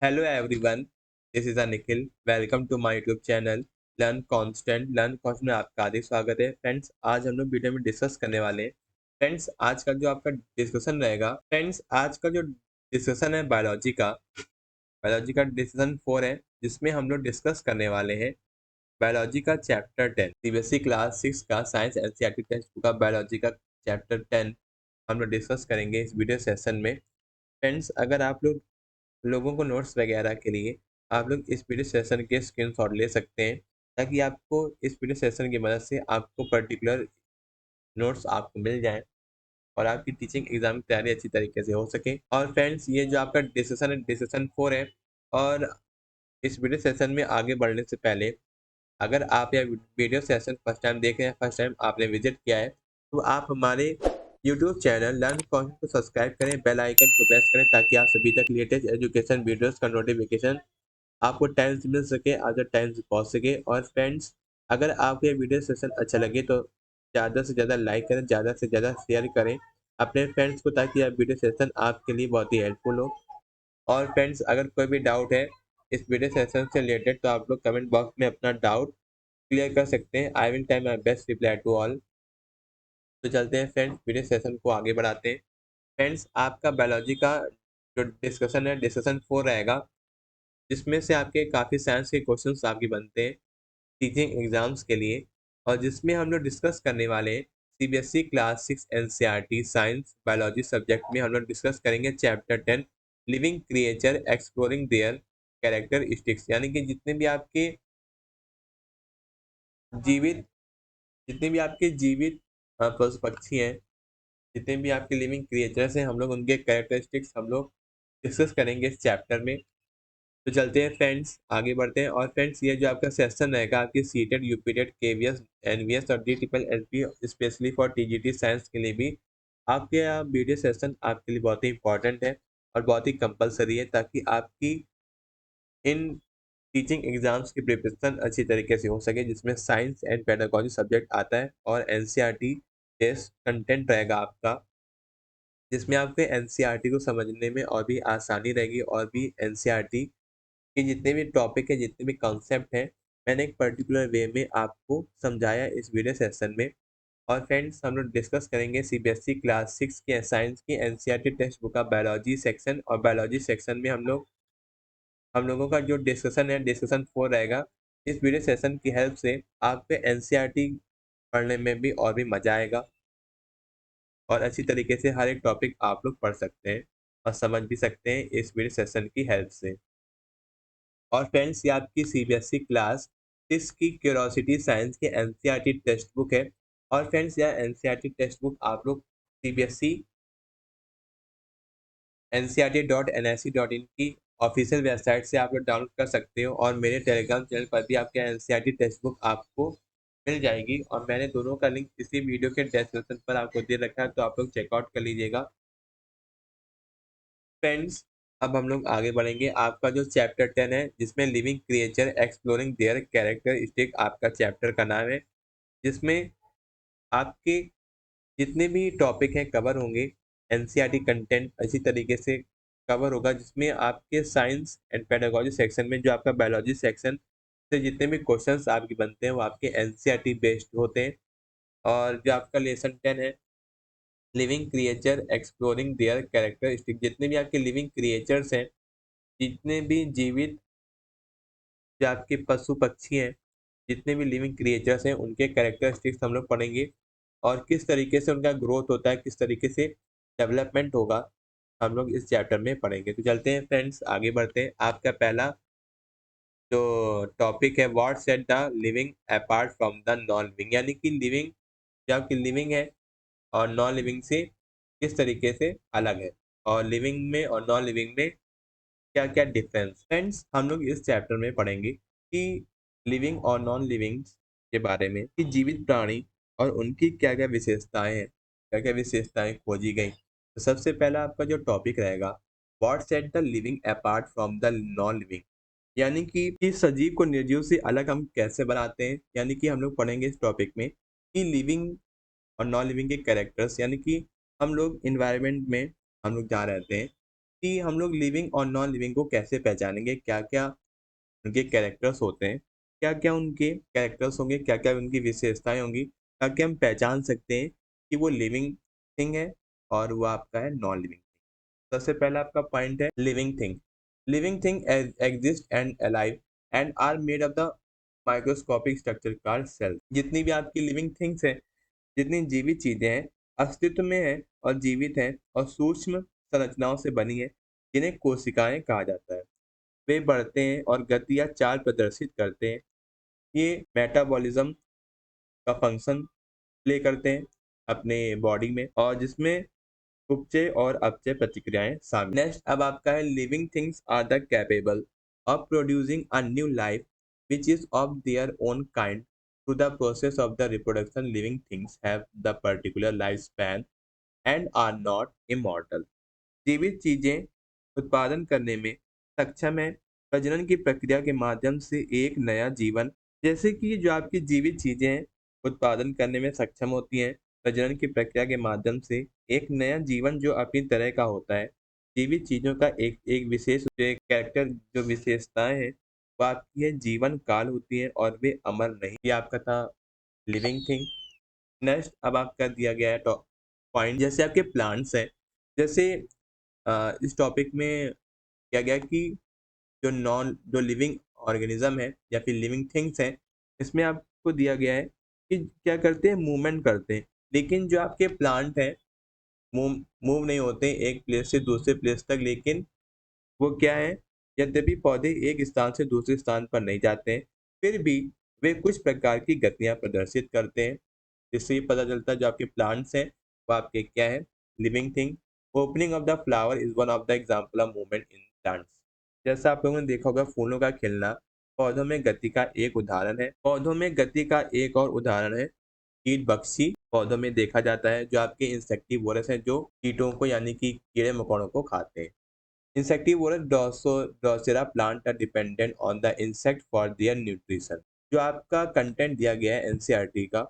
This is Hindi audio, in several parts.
Hello everyone, this is Nikhil. Welcome to my YouTube channel Learn Constant. Learn Constant में आपका हार्दिक स्वागत है। फ्रेंड्स, आज हम लोग वीडियो में डिस्कस करने वाले हैं। फ्रेंड्स, आज का जो आपका डिस्कशन रहेगा, फ्रेंड्स आज का जो डिस्कशन है बायोलॉजी का डिस्कशन 4 है, जिसमें हम लोग डिस्कस करने वाले हैं बायोलॉजी का चैप्टर 10 सीबीएसई क्लास 6 का साइंस एनसीईआरटी टेक्स्ट बुक का बायोलॉजी का चैप्टर 10 हम लोग डिस्कस करेंगे इस वीडियो सेशन में। फ्रेंड्स, अगर आप लोगों को नोट्स वगैरह के लिए आप लोग इस वीडियो सेशन के स्क्रीनशॉट ले सकते हैं, ताकि आपको इस वीडियो सेशन की मदद से आपको पर्टिकुलर नोट्स आपको मिल जाएं और आपकी टीचिंग एग्जाम की तैयारी अच्छी तरीके से हो सके। और फ्रेंड्स, ये जो आपका डिसीजन है डिसीजन 4 है। और इस वीडियो सेशन में आगे बढ़ने से पहले, अगर आप यह वीडियो सेशन फर्स्ट टाइम देख रहे हैं, फर्स्ट टाइम आपने विजिट किया है, तो आप हमारे यूट्यूब चैनल लर्न कॉन्सेप्ट को सब्सक्राइब करें, बेल आइकन को प्रेस करें, ताकि आप सभी तक लेटेस्ट एजुकेशन वीडियोस का नोटिफिकेशन आपको टाइम से मिल सके, अगर टाइम से पहुंच सके। और फ्रेंड्स, अगर आपको ये वीडियो सेशन अच्छा लगे तो ज़्यादा से ज़्यादा लाइक करें, ज़्यादा से ज़्यादा शेयर करें अपने फ्रेंड्स को, ताकि यह वीडियो सेशन आपके लिए बहुत ही हेल्पफुल हो। और फ्रेंड्स, अगर कोई भी डाउट है इस वीडियो सेशन से रिलेटेड, तो आप लोग कमेंट बॉक्स में अपना डाउट क्लियर कर सकते हैं। I will try my best reply to all. तो चलते हैं फ्रेंड्स, वीडियो सेशन को आगे बढ़ाते हैं। फ्रेंड्स, आपका बायोलॉजी का जो डिस्कशन है डिस्कशन 4 रहेगा, जिसमें से आपके काफ़ी साइंस के क्वेश्चंस आपके बनते हैं टीचिंग एग्जाम्स के लिए, और जिसमें हम लोग डिस्कस करने वाले हैं CBSE class 6 NCERT science biology subject में हम लोग डिस्कस करेंगे chapter 10 living creature exploring there characteristics. यानी कि जीवित जितने भी आपके जीवित पशु पक्षी हैं, जितने भी आपके लिविंग क्रिएचर्स हैं, हम लोग उनके कैरेक्टरिस्टिक्स हम लोग डिस्कस करेंगे इस चैप्टर में। तो चलते हैं फ्रेंड्स, आगे बढ़ते हैं। और फ्रेंड्स, ये जो आपका सेशन रहेगा आपकी सीटेड यूपीटेड केवीएस एनवीएस और D triple LP specially for TGT science के लिए भी आपके वीडियो सेशन आपके लिए बहुत ही इंपॉर्टेंट है और बहुत ही कंपलसरी है, ताकि आपकी इन टीचिंग एग्जाम्स की प्रिपरेशन अच्छी तरीके से हो सके, जिसमें साइंस एंड पेडागोजी सब्जेक्ट आता है और एनसीईआरटी टेस्ट कंटेंट रहेगा आपका, जिसमें आपके एनसीईआरटी को समझने में और भी आसानी रहेगी, और भी एनसीईआरटी के जितने भी टॉपिक है, जितने भी कॉन्सेप्ट हैं, मैंने एक पर्टिकुलर वे में आपको समझाया इस वीडियो सेशन में। और फ्रेंड्स, हम लोग डिस्कस करेंगे सीबीएसई क्लास 6 की साइंस की एनसीईआरटी टेक्स्ट बुक का बायोलॉजी सेक्शन, और बायोलॉजी सेक्शन में हम लोगों का जो डिस्कशन है डिस्कशन 4 रहेगा। इस वीडियो सेशन की हेल्प से आपके एनसीईआरटी पढ़ने में भी और भी मजा आएगा, और अच्छी तरीके से हर एक टॉपिक आप लोग पढ़ सकते हैं और समझ भी सकते हैं इस वीडियो सेशन की हेल्प से। और फ्रेंड्स, ये आपकी सीबीएसई क्लास 6 की क्यूरोसिटी साइंस की एनसीईआरटी टेक्स्ट बुक है। और फ्रेंड्स, यह एनसीईआरटी टेक्स्ट बुक आप लोग सीबीएसई ncrt.nic.in की ऑफिशियल वेबसाइट से आप लोग डाउनलोड कर सकते हो, और मेरे टेलीग्राम चैनल पर भी आपके एनसीईआरटी टेक्स्ट बुक आपको मिल जाएगी, और मैंने दोनों का लिंक इसी वीडियो के डिस्क्रिप्शन पर आपको दे रखा है, तो आप लोग चेकआउट कर लीजिएगा। फ्रेंड्स, अब हम लोग आगे बढ़ेंगे। आपका जो चैप्टर 10 है, जिसमें living creature exploring there characteristic आपका चैप्टर का नाम है, जिसमें आपके जितने भी टॉपिक हैं कवर होंगे, एनसीईआरटी कंटेंट अच्छी तरीके से कवर होगा, जिसमें आपके साइंस एंड पेडागोजी सेक्शन में जो आपका बायोलॉजी सेक्शन से जितने भी क्वेश्चंस आपके बनते हैं वो आपके एनसीईआरटी बेस्ड होते हैं। और जो आपका लेसन 10 है living creature exploring there characteristic, जितने भी आपके लिविंग क्रिएचर्स हैं, जितने भी जीवित जो आपके पशु पक्षी हैं, जितने भी लिविंग क्रिएचर्स हैं, उनके कैरेक्टरिस्टिक्स हम लोग पढ़ेंगे, और किस तरीके से उनका ग्रोथ होता है, किस तरीके से डेवलपमेंट होगा, हम लोग इस चैप्टर में पढ़ेंगे। तो चलते हैं फ्रेंड्स, आगे बढ़ते हैं। आपका पहला जो टॉपिक है, what set the living apart from the non living, यानी कि लिविंग जो आपकी लिविंग है और नॉन लिविंग से किस तरीके से अलग है, और लिविंग में और नॉन लिविंग में क्या क्या डिफरेंस। फ्रेंड्स, हम लोग इस चैप्टर में पढ़ेंगे कि लिविंग और नॉन लिविंग के बारे में, कि जीवित प्राणी और उनकी क्या क्या विशेषताएं हैं, क्या क्या विशेषताएं खोजी गई। तो सबसे पहला आपका जो टॉपिक रहेगा, what set the living apart from the non living, यानी कि सजीव को निर्जीव से अलग हम कैसे बनाते हैं। यानी कि हम लोग पढ़ेंगे इस टॉपिक में कि लिविंग और नॉन लिविंग के कैरेक्टर्स, यानी कि हम लोग इन्वायरमेंट में हम लोग जहाँ रहते हैं, कि हम लोग लिविंग और नॉन लिविंग को कैसे पहचानेंगे, क्या क्या उनके कैरेक्टर्स होते हैं, क्या क्या उनके कैरेक्टर्स होंगे, क्या क्या उनकी विशेषताएं होंगी, ताकि हम पहचान सकते हैं कि वो लिविंग थिंग है और वो आपका है नॉन लिविंग। सबसे पहला आपका पॉइंट है living thing. Living thing exist and alive and are made of the microscopic structure called cell. जितनी भी आपकी लिविंग थिंग्स हैं, जितनी जीवित चीजें हैं, अस्तित्व में है और जीवित हैं और सूक्ष्म संरचनाओं से बनी है, जिन्हें कोशिकाएं कहा जाता है। वे बढ़ते हैं और गति या चाल प्रदर्शित करते हैं। ये मेटाबॉलिज्म का फंक्शन प्ले करते हैं अपने बॉडी में, और जिसमें उपचय और अपचय प्रतिक्रियाएं शामिल। नेक्स्ट अब आपका है living things are the capable of producing a new life which is of their own kind through the process of the reproduction. Living things have the particular life span and are not immortal. जीवित चीजें उत्पादन करने में सक्षम है प्रजनन की प्रक्रिया के माध्यम से एक नया जीवन। जैसे कि जो आपकी जीवित चीजें हैं, उत्पादन करने में सक्षम होती हैं प्रजनन की प्रक्रिया के माध्यम से एक नया जीवन जो अपनी तरह का होता है। जीवित चीजों का एक एक विशेष कैरेक्टर, जो विशेषताएं हैं, वो आपकी है जीवन काल होती है और वे अमर नहीं। ये आपका था लिविंग थिंग। नेक्स्ट अब आपका दिया गया है पॉइंट, जैसे आपके प्लांट्स हैं। जैसे इस टॉपिक में किया गया कि जो लिविंग ऑर्गेनिज्म है या फिर लिविंग थिंग्स हैं, इसमें आपको दिया गया है कि क्या करते हैं, मूवमेंट करते हैं। लेकिन जो आपके प्लांट हैं, मूव मूव नहीं होते एक प्लेस से दूसरे प्लेस तक, लेकिन वो क्या है, यद्यपि पौधे एक स्थान से दूसरे स्थान पर नहीं जाते हैं, फिर भी वे कुछ प्रकार की गतियां प्रदर्शित करते हैं। जिससे ये पता चलता है जो आपके प्लांट्स हैं वो आपके क्या है, living thing. Opening of the flower is one of the example of movement in plants. जैसा आप लोगों ने देखा होगा, फूलों का खिलना पौधों में गति का एक उदाहरण है। पौधों में गति का एक और उदाहरण है कीट बख्शी। पौधों में देखा जाता है जो आपके इंसेक्टिवोरस हैं, जो कीटों को यानी कि कीड़े मकोड़ों को खाते हैं। Insectivorous Drosera plant are dependent on the insect for their nutrition। जो आपका कंटेंट दिया गया है एनसीईआरटी का,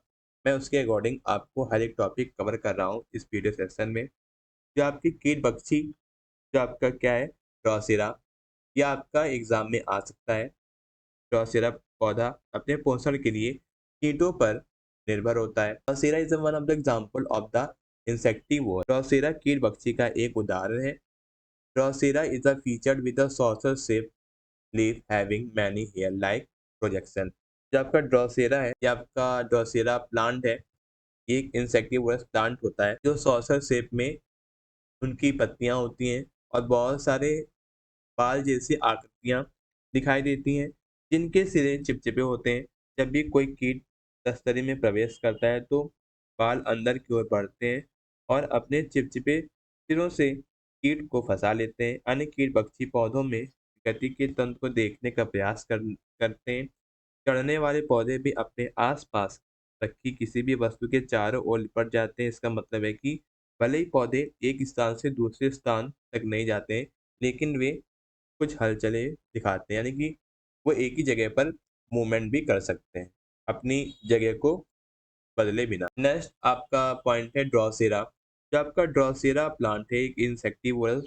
मैं उसके अकॉर्डिंग आपको हर एक टॉपिक कवर कर रहा हूँ इस वीडियो सेक्शन में। जो आपकी कीट बख्शी, जो आपका क्या है, ड्रॉसेरा, यह आपका एग्जाम में आ सकता है। ड्रॉसेरा पौधा अपने पोषण के लिए कीटों पर निर्भर होता है। Drosera is one of the example of the insectivore. Drosera कीट बख्शी का एक उदाहरण है। Drosera is a featured with a saucer-shaped leaf having many hair-like projection। जो आपका ड्रोसेरा है, या आपका ड्रोसेरा प्लांट है, ये एक इंसेक्टिवोरस प्लांट होता है जो सॉसर शेप में उनकी पत्तियां होती हैं और बहुत सारे बाल जैसी आकृतियां दिखाई देती हैं, जिनके सिरे चिपचिपे होते हैं। जब भी कोई कीट तस्तरी में प्रवेश करता है तो बाल अंदर की ओर बढ़ते हैं और अपने चिपचिपे सिरों से कीट को फंसा लेते हैं। अन्य कीट पक्षी पौधों में गति के तंत्र को देखने का प्रयास करते हैं। चढ़ने वाले पौधे भी अपने आसपास रखी किसी भी वस्तु के चारों ओर लिपट जाते हैं। इसका मतलब है कि भले ही पौधे एक स्थान से दूसरे स्थान तक नहीं जाते हैं, लेकिन वे कुछ हलचलें दिखाते हैं, यानी कि वो एक ही जगह पर मूवमेंट भी कर सकते हैं अपनी जगह को बदले बिना। नेक्स्ट आपका पॉइंट है ड्रॉसेरा। जो आपका ड्रॉसेरा प्लांट है, एक इंसेक्टिवोरस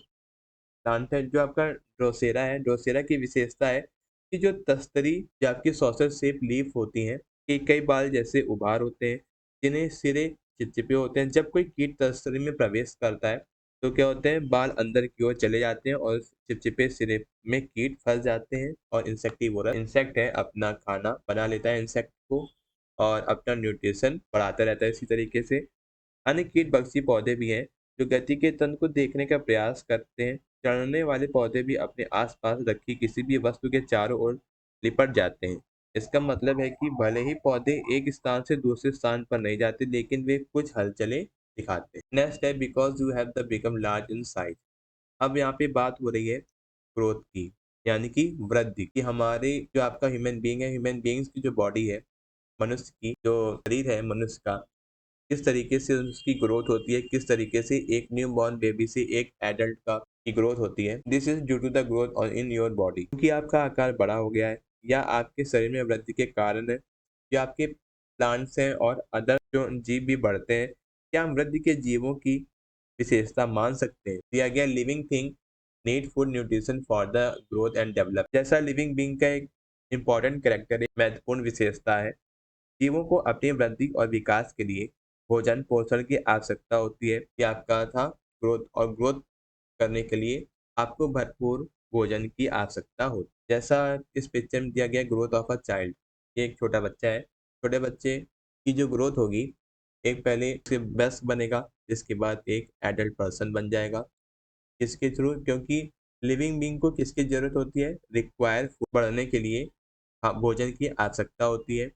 प्लांट है। जो आपका ड्रोसेरा है, ड्रोसेरा की विशेषता है कि जो तस्तरी, जो आपकी सॉसर शेप लीफ होती हैं, कि कई बाल जैसे उभार होते हैं जिन्हें सिरे चिपचिपे होते हैं। जब कोई कीट तस्तरी में प्रवेश करता है तो क्या होते हैं, बाल अंदर की ओर चले जाते हैं और चिपचिपे सिरे में कीट फंस जाते हैं और इंसेक्टिवोरस इंसेक्ट है अपना खाना बना लेता है इंसेक्ट को और अपना न्यूट्रिशन बढ़ाता रहता है। इसी तरीके से अन्य कीट भक्षी पौधे भी हैं जो गति के तंत्र को देखने का प्रयास करते हैं। चढ़ने वाले पौधे भी अपने आसपास रखी किसी भी वस्तु के चारों ओर लिपट जाते हैं। इसका मतलब है कि भले ही पौधे एक स्थान से दूसरे स्थान पर नहीं जाते, लेकिन वे कुछ हलचलें दिखाते हैं। नेक्स्ट है because you have the become large in size. अब यहाँ पे बात हो रही है ग्रोथ की, यानी कि वृद्धि की। हमारे जो आपका ह्यूमन बीइंग है, ह्यूमन बीइंग्स की जो बॉडी है, मनुष्य की जो शरीर है मनुष्य का, किस तरीके से उसकी ग्रोथ होती है, किस तरीके से एक न्यू बॉर्न बेबी से एक एडल्ट का की ग्रोथ होती है। This is due to the growth in your body. क्योंकि आपका आकार बड़ा हो गया है या आपके शरीर में वृद्धि के कारण है, या आपके प्लांट्स हैं और अदर जो जीव भी बढ़ते हैं, क्या हम वृद्धि के जीवों की विशेषता मान सकते हैं। दिया गया living thing need food nutrition for the growth and develop. जैसा लिविंग बींग का एक इम्पॉर्टेंट कैरेक्टर, एक महत्वपूर्ण विशेषता है, जीवों को अपनी वृद्धि और विकास के लिए भोजन पोषण की आवश्यकता होती है। ये आपका था ग्रोथ करने के लिए आपको भरपूर भोजन की आवश्यकता होती है। जैसा इस पिक्चर में दिया गया ग्रोथ ऑफ अ चाइल्ड, ये एक छोटा बच्चा है। छोटे बच्चे की जो ग्रोथ होगी, एक पहले से बेस्ट बनेगा, जिसके बाद एक एडल्ट पर्सन बन जाएगा। किसके थ्रू? क्योंकि लिविंग बींग को किसकी जरूरत होती है? रिक्वायर फूड बढ़ने के लिए हाँ, भोजन की आवश्यकता होती है।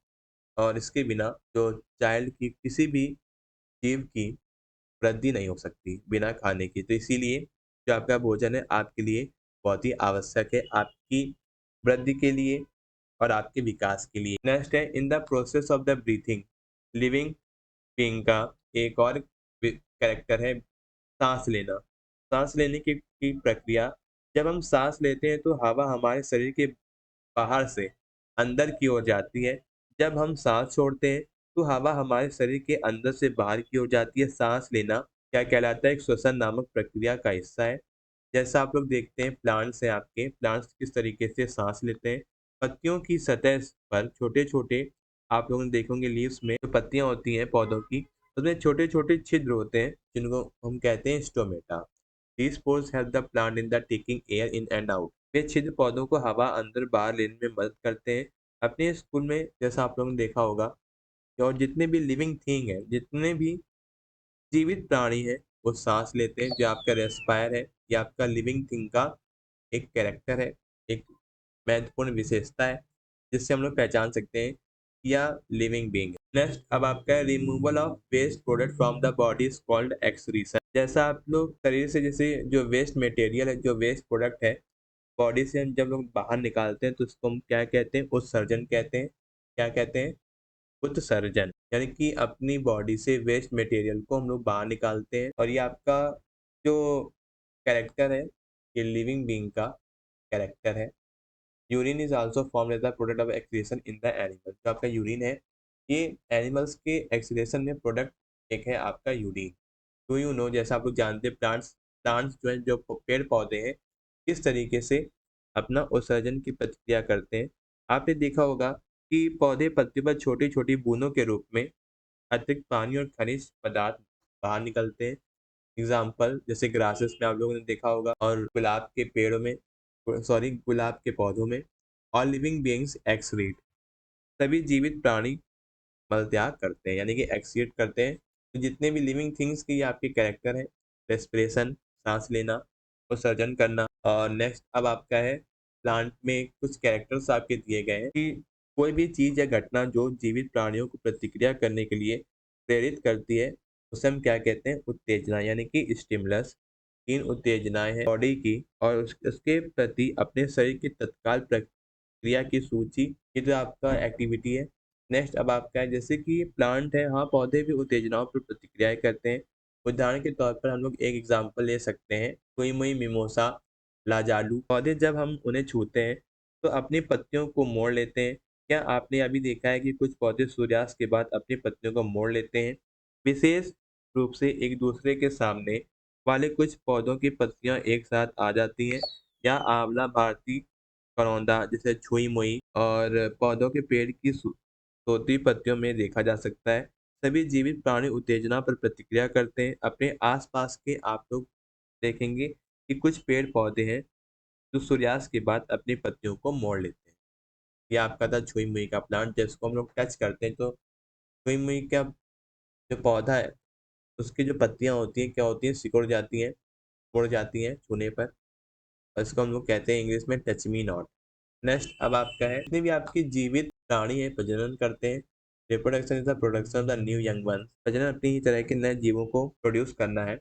और इसके बिना जो चाइल्ड की किसी भी जीव की वृद्धि नहीं हो सकती बिना खाने की। तो इसीलिए जो आपका भोजन है आपके लिए बहुत ही आवश्यक है, आपकी वृद्धि के लिए और आपके विकास के लिए। नेक्स्ट है in the process of the breathing. Living being का एक और कैरेक्टर है सांस लेना। सांस लेने की प्रक्रिया, जब हम सांस लेते हैं तो हवा हमारे शरीर के बाहर से अंदर की ओर जाती है। जब हम सांस छोड़ते हैं तो हवा हमारे शरीर के अंदर से बाहर की ओर जाती है। सांस लेना क्या कहलाता है? एक श्वसन नामक प्रक्रिया का हिस्सा है। जैसा आप लोग देखते हैं प्लांट्स हैं, आपके प्लांट्स किस तरीके से सांस लेते हैं। पत्तियों की सतह पर छोटे छोटे, आप लोगों ने देखेंगे लीव्स में जो पत्तियां होती हैं पौधों की, उसमें छोटे छोटे छिद्र होते हैं जिनको हम कहते हैं stomata. These pores help the plant in the taking air in and out। ये छिद्र पौधों को हवा अंदर बाहर लेने में मदद करते हैं। अपने स्कूल में जैसा आप लोगों ने देखा होगा, और जितने भी लिविंग थिंग है, जितने भी जीवित प्राणी है, वो सांस लेते हैं। जो आपका रेस्पायर है, ये आपका लिविंग थिंग का एक कैरेक्टर है, एक महत्वपूर्ण विशेषता है, जिससे हम लोग पहचान सकते हैं कि यह लिविंग बीइंग है। नेक्स्ट अब आपका removal of waste product from the body is called excretion. जैसा आप लोग शरीर से जैसे जो वेस्ट मटेरियल है, जो वेस्ट प्रोडक्ट है, बॉडी से हम जब लोग बाहर निकालते हैं तो उसको हम क्या कहते हैं? उत्सर्जन कहते हैं। क्या कहते हैं? उत्सर्जन। यानी कि अपनी बॉडी से वेस्ट मटेरियल को हम लोग बाहर निकालते हैं। और ये आपका जो कैरेक्टर है, ये लिविंग बीइंग का कैरेक्टर है। Urine is also form as the product of excretion in the animal. जो आपका यूरिन है, ये एनिमल्स के एक्सक्रीशन में प्रोडक्ट एक है आपका यूरिन। डू यू नो, जैसा आप लोग जानते हैं प्लांट्स प्लांट्स जो है, जो पेड़ पौधे हैं, किस तरीके से अपना उत्सर्जन की प्रतिक्रिया करते हैं। आपने देखा होगा कि पौधे पत्ती पर छोटी छोटी बूंदों के रूप में अतिरिक्त पानी और खनिज पदार्थ बाहर निकलते हैं। एग्जाम्पल जैसे ग्रासेस में आप लोगों ने देखा होगा, और गुलाब के पेड़ों में, सॉरी गुलाब के पौधों में। All living beings excrete. सभी जीवित प्राणी मल त्याग करते हैं, यानी कि एक्सक्रीट करते हैं। तो जितने भी लिविंग थिंग्स के ये आपके कैरेक्टर है, रेस्पिरेशन, सांस लेना, उत्सर्जन करना। और नेक्स्ट अब आपका है प्लांट में कुछ कैरेक्टर्स आपके दिए गए हैं कि कोई भी चीज़ या घटना जो जीवित प्राणियों को प्रतिक्रिया करने के लिए प्रेरित करती है, उसे हम क्या कहते हैं? उत्तेजना, यानी कि स्टिमुलस। तीन उत्तेजनाएं हैं बॉडी की, और उसके प्रति अपने शरीर की तत्काल प्रक्रिया की सूची, ये जो आपका एक्टिविटी है। नेक्स्ट अब आपका है जैसे कि प्लांट है, हाँ पौधे भी उत्तेजनाओं पर प्रतिक्रियाएं करते हैं। उदाहरण के तौर पर हम लोग एक एग्जांपल ले सकते हैं, कोई मोई मिमोसा, लाजालू। पौधे जब हम उन्हें छूते हैं तो अपनी पत्तियों को मोड़ लेते हैं। क्या आपने अभी देखा है कि कुछ पौधे सूर्यास्त के बाद अपनी पत्तियों को मोड़ लेते हैं? विशेष रूप से एक दूसरे के सामने वाले कुछ पौधों की पत्तियां एक साथ आ जाती हैं, या आंवला भारतीय करौंदा जैसे छुई मुई और पौधों के पेड़ की सोती पत्तियों में देखा जा सकता है। सभी जीवित प्राणी उत्तेजना पर प्रतिक्रिया करते हैं। अपने आसपास के आप लोग देखेंगे कि कुछ पेड़ पौधे हैं जो सूर्यास्त के बाद अपनी पत्तियों को मोड़ लेते हैं। ये आपका था छुई मुई का प्लांट, जिसको हम लोग टच करते हैं तो छुई मुई का जो पौधा है, उसकी जो पत्तियां होती हैं क्या होती हैं? सिकुड़ जाती हैं, मुड़ जाती हैं छूने पर। और इसको हम लोग कहते हैं इंग्लिश में टच मी नॉट। नेक्स्ट अब आपका है, जितने भी आपके जीवित प्राणी है प्रजनन करते हैं। Reproduction is the production of the new young ones. प्रजनन अपनी ही तरह के नए जीवों को प्रोड्यूस करना है।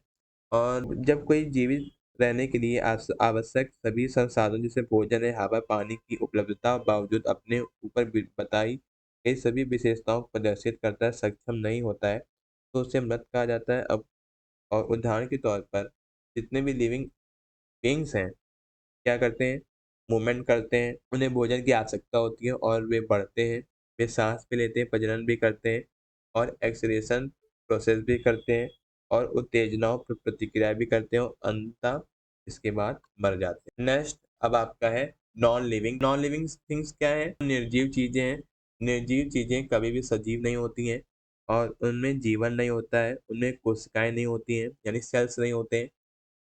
और जब कोई जीवित रहने के लिए आवश्यक सभी संसाधन जैसे भोजन है, हवा, पानी की उपलब्धता बावजूद अपने ऊपर बताई गई सभी विशेषताओं को प्रदर्शित करता है, सक्षम नहीं होता है, तो उसे मृत कहा जाता है। अब और उदाहरण के तौर पर जितने भी लिविंग बींग्स हैं क्या करते हैं? मूवमेंट करते हैं, उन्हें भोजन की आवश्यकता होती है और वे बढ़ते हैं, वे सांस भी लेते हैं, प्रजनन भी करते हैं, और एक्सक्रीशन प्रोसेस भी करते हैं, और उत्तेजनाओं पर प्रतिक्रिया भी करते हैं, और अंततः इसके बाद मर जाते हैं। नेक्स्ट अब आपका है नॉन लिविंग थिंग्स क्या है? निर्जीव चीजें हैं। निर्जीव चीजें कभी भी सजीव नहीं होती हैं और उनमें जीवन नहीं होता है, उनमें कोशिकाएं नहीं होती हैं, यानी सेल्स नहीं होते हैं।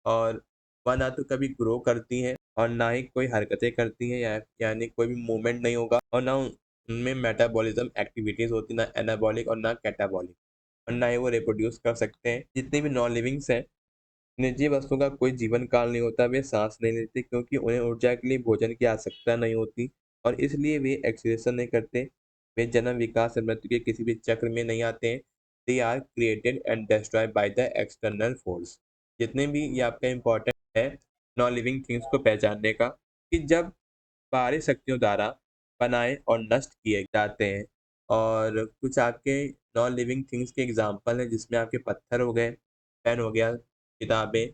और वह ना तो कभी ग्रो करती हैं और ना ही कोई हरकतें करती हैं, यानी कोई भी मूवमेंट नहीं होगा, और ना उनमें मेटाबॉलिज्म एक्टिविटीज होती, ना एनाबॉलिक और ना कैटाबॉलिक, और ना ही वो रिप्रोड्यूस कर सकते हैं। जितने भी नॉन लिविंग्स हैं, निर्जीव वस्तुओं का कोई जीवन काल नहीं होता, वे सांस नहीं लेते क्योंकि उन्हें ऊर्जा के लिए भोजन की आवश्यकता नहीं होती और इसलिए वे एक्सक्रीशन नहीं करते। वे जन्म, विकास और मृत्यु के किसी भी चक्र में नहीं आते हैं। They are created and destroyed by the external force. जितने भी ये आपका इम्पोर्टेंट है नॉन लिविंग थिंग्स को पहचानने का, कि जब बाहरी शक्तियों द्वारा बनाए और नष्ट किए जाते हैं। और कुछ आपके नॉन लिविंग थिंग्स के एग्जाम्पल हैं, जिसमें आपके पत्थर हो गए, पेन हो गया, किताबें,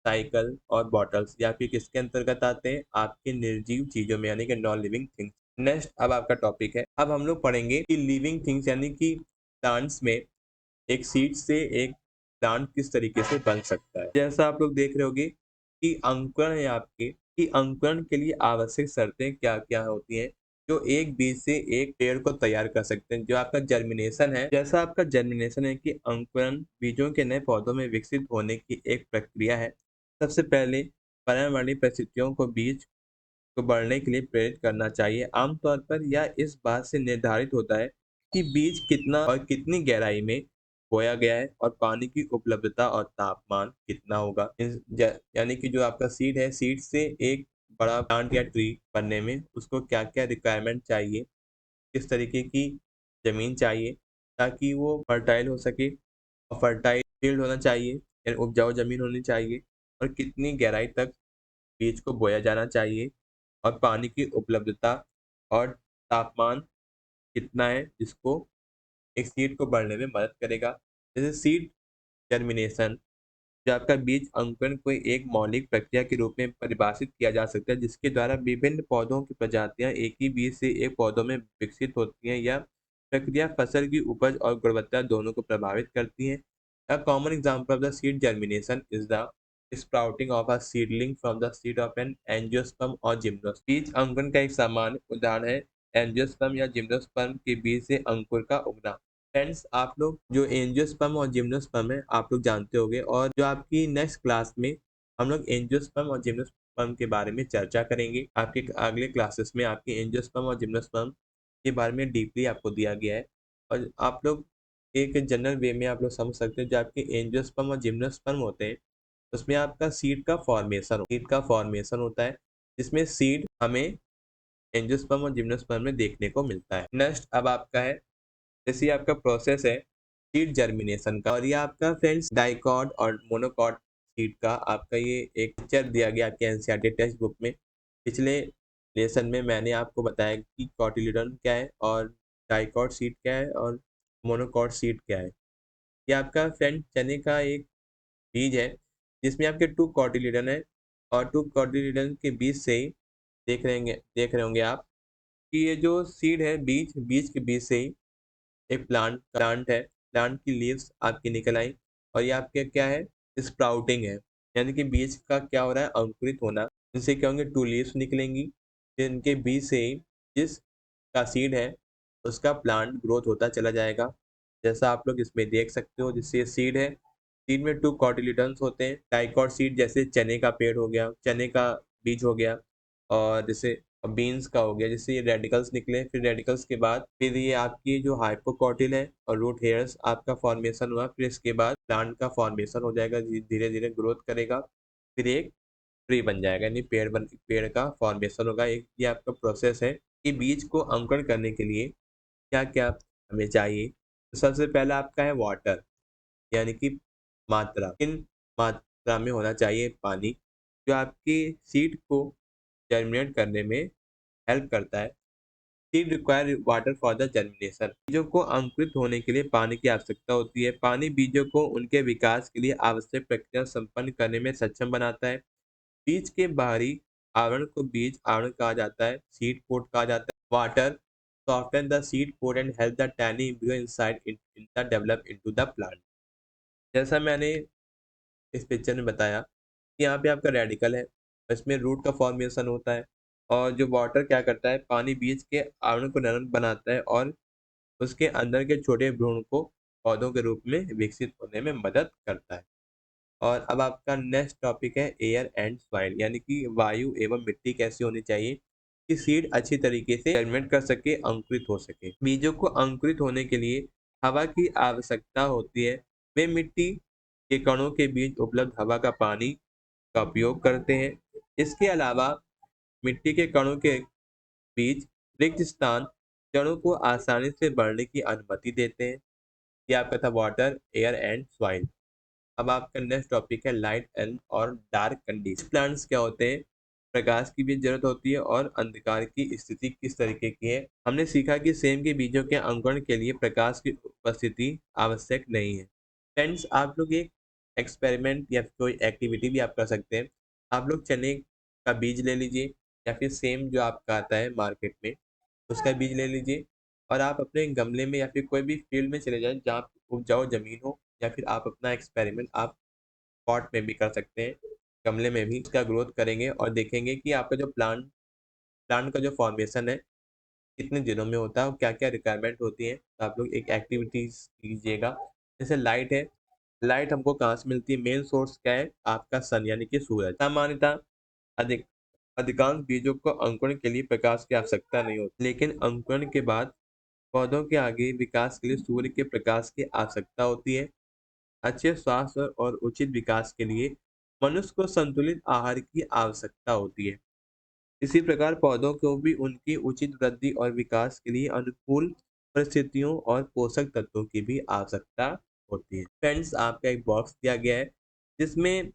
साइकिल और बॉटल्स। ये आपके किसके अंतर्गत आते हैं? आपके निर्जीव चीजों में, यानी कि नॉन लिविंग थिंग्स। नेक्स्ट अब आपका टॉपिक है, अब हम लोग पढ़ेंगे कि लिविंग थिंग्स यानी कि प्लांट्स में एक सीड से एक प्लांट किस तरीके से बन सकता है। जैसा आप लोग देख रहे होगे कि अंकुरण है आपके, कि अंकुरण के लिए आवश्यक शर्तें क्या क्या होती हैं जो एक बीज से एक पेड़ को तैयार कर सकते हैं। जो आपका जर्मिनेशन है, जैसा आपका जर्मिनेशन है कि अंकुरण बीजों के नए पौधों में विकसित होने की एक प्रक्रिया है। सबसे पहले पर्यावरणीय परिस्थितियों को बीज को बढ़ने के लिए प्रेरित करना चाहिए। आमतौर पर यह इस बात से निर्धारित होता है कि बीज कितना और कितनी गहराई में बोया गया है और पानी की उपलब्धता और तापमान कितना होगा। यानी कि जो आपका सीड है, सीड से एक बड़ा प्लांट या ट्री बनने में उसको क्या क्या रिक्वायरमेंट चाहिए, किस तरीके की जमीन चाहिए ताकि वो फर्टाइल हो सके, और फर्टाइल फील्ड होना चाहिए, यानी उपजाऊ जमीन होनी चाहिए, और कितनी गहराई तक बीज को बोया जाना चाहिए, और पानी की उपलब्धता और तापमान कितना है जिसको एक सीड को बढ़ने में मदद करेगा। जैसे सीड जर्मिनेशन, जो आपका बीज अंकुरण को एक मौलिक प्रक्रिया के रूप में परिभाषित किया जा सकता है जिसके द्वारा विभिन्न पौधों की प्रजातियां एक ही बीज से एक पौधों में विकसित होती हैं। यह प्रक्रिया फसल की उपज और गुणवत्ता दोनों को प्रभावित करती है। A common example of the seed germination is the sprouting of a seedling from the seed of an angiosperm or gymnosperm। बीज अंकुरण का एक सामान्य उदाहरण है एंजियोस्पर्म या जिम्नोस्पर्म के बीज से अंकुर का उगना। फ्रेंड्स, आप लोग जो एंजियोस्पर्म और जिम्नोस्पर्म है आप लोग जानते होंगे, और जो आपकी नेक्स्ट क्लास में हम लोग एंजियोस्पर्म और जिम्नोस्पर्म के बारे में चर्चा करेंगे। आपके अगले क्लासेस में आपके एंजियोस्पर्म और जिम्नोस्पर्म के बारे में डीपली आपको दिया गया है, और आप लोग एक जनरल वे में आप लोग समझ सकते हैं। जो आपके एंजियोस्पर्म और जिम्नोस्पर्म होते हैं उसमें आपका सीड का फॉर्मेशन होता है, जिसमें सीड हमें एंजियोस्पर्म और जिम्नोस्पर्म में देखने को मिलता है। नेक्स्ट अब आपका है, जैसे आपका प्रोसेस है सीड जर्मिनेशन का, और ये आपका फ्रेंड्स डाइकॉट और मोनोकॉट सीड का आपका ये एक पिक्चर दिया गया आपके एनसीईआरटी टेक्स्ट बुक में। पिछले लेसन में मैंने आपको बताया कि कॉटिलिडन क्या है और डाइकॉट सीड क्या है और मोनोकॉट सीड क्या है। ये आपका फ्रेंड चने का एक बीज है जिसमें आपके टू कॉटिलिडन है, और टू कॉटिलिडन के बीज से ही देख रहे होंगे आप कि ये जो सीड है, बीज बीज के बीज से ही एक प्लांट है। प्लांट की लीव्स आपकी निकल आई, और ये आपके क्या है? स्प्राउटिंग है, यानी कि बीज का क्या हो रहा है? अंकुरित होना। जिससे क्या होंगे? टू लीव्स निकलेंगी, फिर इनके बीज से ही जिस का सीड है उसका प्लांट ग्रोथ होता चला जाएगा, जैसा आप लोग इसमें देख सकते हो। जिससे सीड है, सीड में टू कॉटिलिडन्स होते हैं। डाइकॉट सीड जैसे चने का पेड़ हो गया, चने का बीज हो गया, और जैसे बीन्स का हो गया, जिससे ये रेडिकल्स निकले। फिर रेडिकल्स के बाद फिर ये आपकी जो हाइपोकॉटिल है और रूट हेयर्स आपका फॉर्मेशन हुआ। फिर इसके बाद प्लांट का फॉर्मेशन हो जाएगा, धीरे धीरे ग्रोथ करेगा, फिर एक ट्री बन जाएगा, यानी पेड़ का फॉर्मेशन होगा। एक ये आपका प्रोसेस है कि बीज को अंकुरण करने के लिए क्या क्या हमें चाहिए। तो सबसे पहला आपका है वाटर, यानी कि मात्रा। किन मात्रा में होना चाहिए? पानी, जो आपकी सीड को जर्मिनेट करने में हेल्प करता है। Seed require water for the germination. बीजों को अंकुरित होने के लिए पानी की आवश्यकता होती है। पानी बीजों को उनके विकास के लिए आवश्यक प्रक्रिया संपन्न करने में सक्षम बनाता है। बीज के बाहरी आवरण को बीज आवरण कहा जाता है, सीड कोट कहा जाता है। Water soften the seed coat and help the tiny embryo inside in the develop into the plant। जैसा मैंने इस पिक्चर में बताया यहाँ पे आपका रेडिकल है, इसमें रूट का फॉर्मेशन होता है। और जो वाटर क्या करता है, पानी बीज के आवरण को नरम बनाता है और उसके अंदर के छोटे भ्रूण को पौधों के रूप में विकसित होने में मदद करता है। और अब आपका नेक्स्ट टॉपिक है एयर एंड सॉइल, यानी कि वायु एवं मिट्टी कैसी होनी चाहिए कि सीड अच्छी तरीके से जर्मिनेट कर सके, अंकुरित हो सके। बीजों को अंकुरित होने के लिए हवा की आवश्यकता होती है। वे मिट्टी के कणों के बीच उपलब्ध हवा का पानी का उपयोग करते हैं। इसके अलावा मिट्टी के कणों के बीच रिक्त स्थान जड़ों को आसानी से बढ़ने की अनुमति देते हैं। ये आपका था वाटर, एयर एंड सॉइल। अब आपका नेक्स्ट टॉपिक है लाइट एंड और डार्क कंडीशन। प्लांट्स क्या होते हैं, प्रकाश की भी जरूरत होती है और अंधकार की स्थिति किस तरीके की है। हमने सीखा कि सेम के बीजों के अंकुरण के लिए प्रकाश की उपस्थिति आवश्यक नहीं है। फ्रेंड्स, आप लोग एक एक्सपेरिमेंट या कोई एक्टिविटी भी आप कर सकते हैं। आप लोग चने का बीज ले लीजिए या फिर सेम जो आपका आता है मार्केट में, उसका बीज ले लीजिए और आप अपने गमले में या फिर कोई भी फील्ड में चले जाएं जहाँ उपजाऊ जमीन हो, या फिर आप अपना एक्सपेरिमेंट आप पॉट में भी कर सकते हैं, गमले में भी इसका ग्रोथ करेंगे और देखेंगे कि आपका जो प्लांट प्लांट का जो फॉर्मेशन है कितने दिनों में होता है और क्या क्या रिक्वायरमेंट होती है। तो आप लोग एक एक्टिविटीज कीजिएगा। जैसे लाइट है, लाइट हमको कहाँ से मिलती है, मेन सोर्स क्या है, आपका सन यानी कि सूरज। सामान्यतः अधिक अधिकांश बीजों को अंकुरण के लिए प्रकाश की आवश्यकता नहीं होती, लेकिन अंकुरण के बाद पौधों के आगे विकास के लिए सूर्य के प्रकाश की आवश्यकता होती है। अच्छे स्वास्थ्य और उचित विकास के लिए मनुष्य को संतुलित आहार की आवश्यकता होती है। इसी प्रकार पौधों को भी उनकी उचित वृद्धि और विकास के लिए अनुकूल परिस्थितियों और पोषक तत्वों की भी आवश्यकता होती है। फ्रेंड्स, आपका एक बॉक्स दिया गया है जिसमें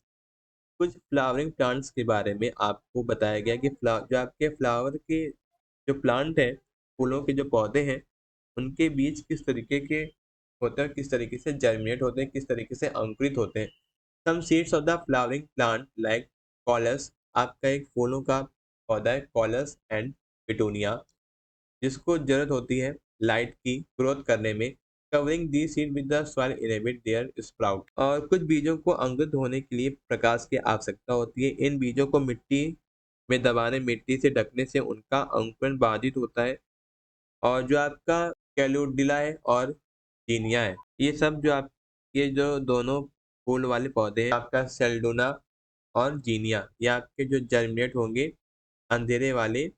कुछ फ्लावरिंग प्लांट्स के बारे में आपको बताया गया कि जो आपके फ्लावर के जो प्लांट है, फूलों के जो पौधे हैं, उनके बीज किस तरीके के होते हैं, किस तरीके से जर्मिनेट होते हैं, किस तरीके से अंकुरित होते हैं। Some seeds of the flowering plant like callus, आपका एक फूलों का पौधा है कॉलस एंड पिटूनिया, जिसको जरूरत होती है लाइट की ग्रोथ करने में। Covering the seed with the soil inhibit their sprout, और कुछ बीजों को अंकुरित होने के लिए प्रकाश की आवश्यकता होती है। इन बीजों को मिट्टी में दबाने, मिट्टी से ढकने से उनका अंकुरण बाधित होता है। और जो आपका कैलोडिला है और जीनिया है, ये सब जो आप ये जो दोनों फूल वाले पौधे हैं, आपका सेल्डोना और जीनिया, ये आपके जो जर्मिनेट होंगे अंधेरे वाले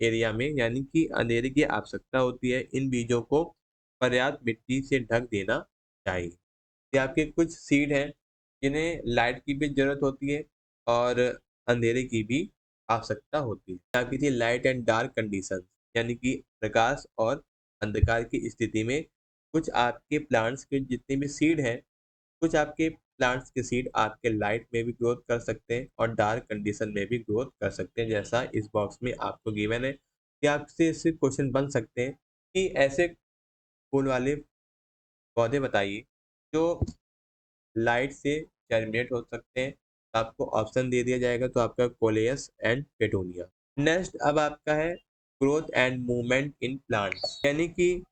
एरिया में, यानी कि अंधेरे की आवश्यकता होती है। इन बीजों को पर्याप्त मिट्टी से ढक देना चाहिए। ये आपके कुछ सीड हैं जिन्हें लाइट की भी जरूरत होती है और अंधेरे की भी आवश्यकता होती है। आपकी थी लाइट एंड डार्क कंडीशन, यानी कि प्रकाश और अंधकार की स्थिति में कुछ आपके प्लांट्स के जितने भी सीड हैं, कुछ आपके प्लांट्स के सीड आपके लाइट में भी ग्रोथ कर सकते हैं और डार्क कंडीशन में भी ग्रोथ कर सकते हैं, जैसा इस बॉक्स में आपको गिवन है। कि आपसे इससे क्वेश्चन बन सकते हैं कि ऐसे फूल वाले पौधे बताइए जो लाइट से जर्मिनेट हो सकते हैं। तो आपको ऑप्शन दे दिया जाएगा, तो आपका कोलेयस एंड पेटूनिया। नेक्स्ट अब आपका है growth and movement in plants, यानी कि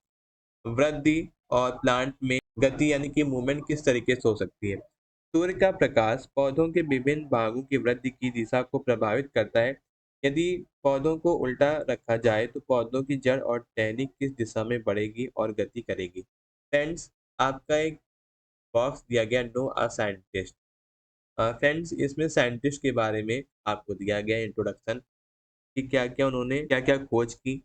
वृद्धि और प्लांट में गति यानी कि मूवमेंट किस तरीके से हो सकती है। सूर्य का प्रकाश पौधों के विभिन्न भागों की वृद्धि की दिशा को प्रभावित करता है। यदि पौधों को उल्टा रखा जाए तो पौधों की जड़ और टहनी किस दिशा में बढ़ेगी और गति करेगी। फ्रेंड्स, आपका एक बॉक्स दिया गया नो अ साइंटिस्ट। फ्रेंड्स, इसमें साइंटिस्ट के बारे में आपको दिया गया इंट्रोडक्शन कि क्या क्या उन्होंने क्या क्या खोज की।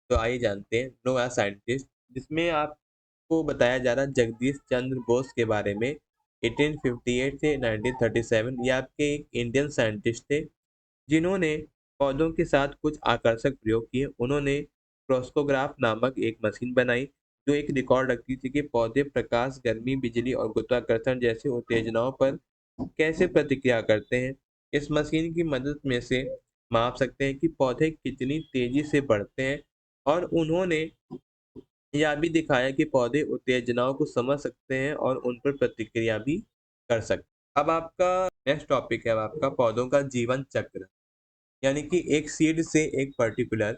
तो आइए जानते हैं नो अ साइंटिस्ट, जिसमें आपको बताया जा रहा है जगदीश चंद्र बोस के बारे में। 1858 से 1937 ये आपके एक इंडियन साइंटिस्ट थे जिन्होंने पौधों के साथ कुछ आकर्षक प्रयोग किए। उन्होंने क्रोस्कोग्राफ नामक एक मशीन बनाई जो एक रिकॉर्ड रखती थी कि पौधे प्रकाश, गर्मी, बिजली और गुरुत्वाकर्षण जैसे उत्तेजनाओं पर कैसे प्रतिक्रिया करते हैं। इस मशीन की मदद में से माप सकते हैं कि पौधे कितनी तेजी से बढ़ते हैं, और उन्होंने यह भी दिखाया कि पौधे उत्तेजनाओं को समझ सकते हैं और उन पर प्रतिक्रिया भी कर सकते हैं। अब आपका नेक्स्ट टॉपिक है अब आपका पौधों का जीवन चक्र, यानी कि एक सीड से एक पर्टिकुलर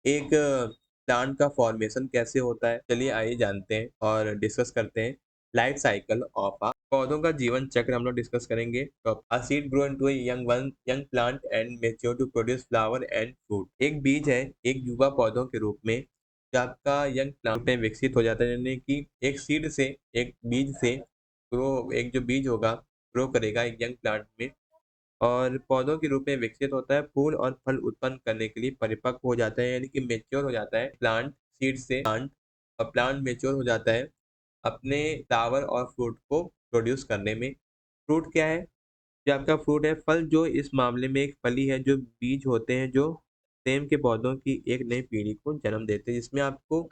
एक प्लांट का फॉर्मेशन कैसे होता है। चलिए आइए जानते हैं और डिस्कस करते हैं। लाइफ साइकिल ऑफ अ पौधों का जीवन चक्र हम लोग डिस्कस करेंगे। तो a seed grow into a young plant and mature to produce flower and fruit. एक बीज है एक युवा पौधों के रूप में जो आपका यंग प्लांट में विकसित हो जाता है, यानी कि एक सीड से, एक बीज से ग्रो, एक जो बीज होगा ग्रो करेगा एक यंग प्लांट में और पौधों के रूप में विकसित होता है, फूल और फल उत्पन्न करने के लिए परिपक्व हो जाता है, यानी कि मेच्योर हो जाता है प्लांट, सीड से प्लांट, और प्लांट मेच्योर हो जाता है अपने फ्लावर और फ्रूट को प्रोड्यूस करने में। फ्रूट क्या है? जो आपका फ्रूट है, फल जो इस मामले में एक फली है जो बीज होते हैं जो सेम के पौधों की एक नई पीढ़ी को जन्म देते हैं, जिसमें आपको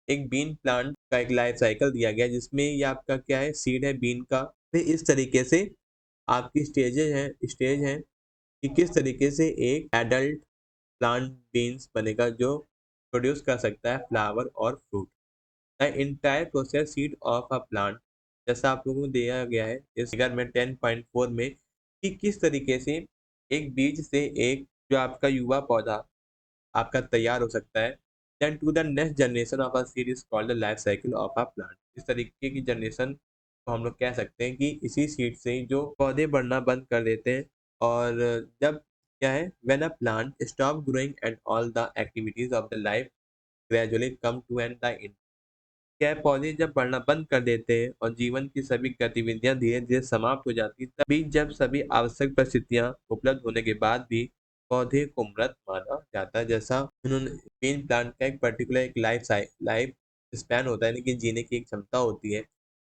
एक बीन प्लांट का एक लाइफ साइकिल दिया गया है, जिसमें ये आपका क्या है, सीड है बीन का। फिर इस तरीके से आपकी स्टेज हैं कि किस तरीके से एक एडल्ट प्लांट बीन्स बनेगा जो प्रोड्यूस कर सकता है फ्लावर और fruit. The entire process seed of a plant, जैसा आप लोगों को दिया गया है इस फिगर में 10.4 में, कि किस तरीके से एक बीज से एक जो आपका युवा पौधा आपका तैयार हो सकता है। Then to the next generation of a seed is called the life cycle of a plant. इस तरीके की जनरेशन को हम लोग कह सकते हैं कि इसी सीड से जो पौधे बढ़ना बंद कर देते हैं। और जब क्या है, when a plant stop growing and all the activities of the life gradually come to an the end. क्या है, पौधे जब बढ़ना बंद कर देते हैं और जीवन की सभी गतिविधियां धीरे धीरे समाप्त हो जाती, तभी जब सभी आवश्यक परिस्थितियां उपलब्ध होने के बाद भी पौधे को मृत माना जाता है। जैसा उन्होंने पेन प्लांट का एक पर्टिकुलर एक लाइफ स्पैन होता है, यानी कि जीने की एक क्षमता होती है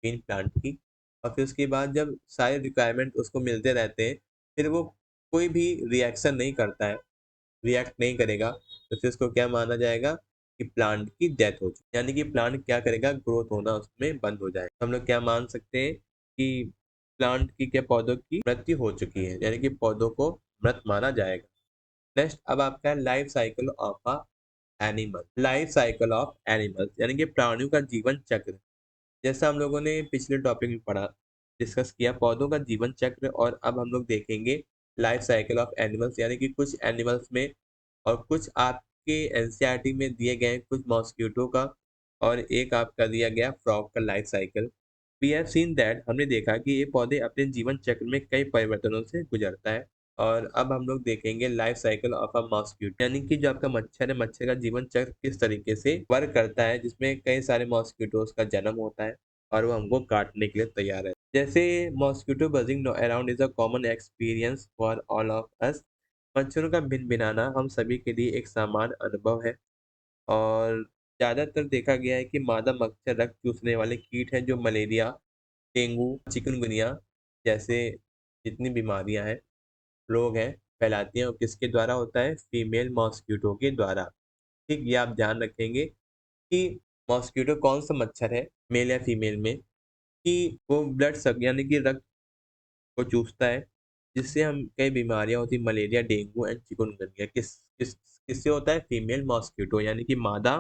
पेन प्लांट की। और फिर उसके बाद जब सारे रिक्वायरमेंट उसको मिलते रहते हैं, फिर वो कोई भी रिएक्शन नहीं करता है, रिएक्ट नहीं करेगा, तो फिर उसको क्या माना जाएगा कि प्लांट की डेथ हो चुकी, यानी कि प्लांट क्या करेगा, ग्रोथ होना उसमें बंद हो जाएगा। हम लोग क्या मान सकते हैं कि प्लांट की क्या, पौधों की मृत्यु हो चुकी है, यानी कि पौधों को मृत माना जाएगा। नेक्स्ट अब आपका life cycle of a animal. Life cycle of animals यानी कि प्राणियों का जीवन चक्र। जैसा हम लोगों ने पिछले टॉपिक में पढ़ा, डिस्कस किया पौधों का जीवन चक्र, और अब हम लोग देखेंगे लाइफ साइकिल ऑफ एनिमल्स, यानी कि कुछ एनिमल्स में और कुछ आपके एनसीईआरटी में दिए गए कुछ मॉस्किटो का, और एक आपका दिया गया फ्रॉग का life cycle. We have seen that, हमने देखा कि ये पौधे अपने जीवन चक्र में कई परिवर्तनों से गुजरता है। और अब हम लोग देखेंगे life cycle of a mosquito, यानी कि जो आपका मच्छर है, मच्छर का जीवन चक्र किस तरीके से वर्क करता है, जिसमें कई सारे मॉस्किटोज का जन्म होता है और वो हमको काटने के लिए तैयार है। जैसे mosquito buzzing around is a common experience for all of us. मच्छरों का भिनभिनाना हम सभी के लिए एक सामान्य अनुभव है, और ज़्यादातर देखा गया है कि मादा मच्छर रक्त चूसने वाले कीट हैं जो मलेरिया, डेंगू, चिकनगुनिया जैसे जितनी बीमारियां हैं, रोग हैं, फैलाती हैं। और किसके द्वारा होता है? फीमेल मॉस्किटो के द्वारा। ठीक, ये आप ध्यान रखेंगे कि मॉस्किटो कौन सा मच्छर है, मेल या फीमेल में, कि वो ब्लड सक यानी कि रक्त को चूसता है, जिससे हम कई बीमारियां होती, मलेरिया, डेंगू एंड चिकनगुनिया किस किस किससे होता है? फीमेल मॉस्किटो यानी कि मादा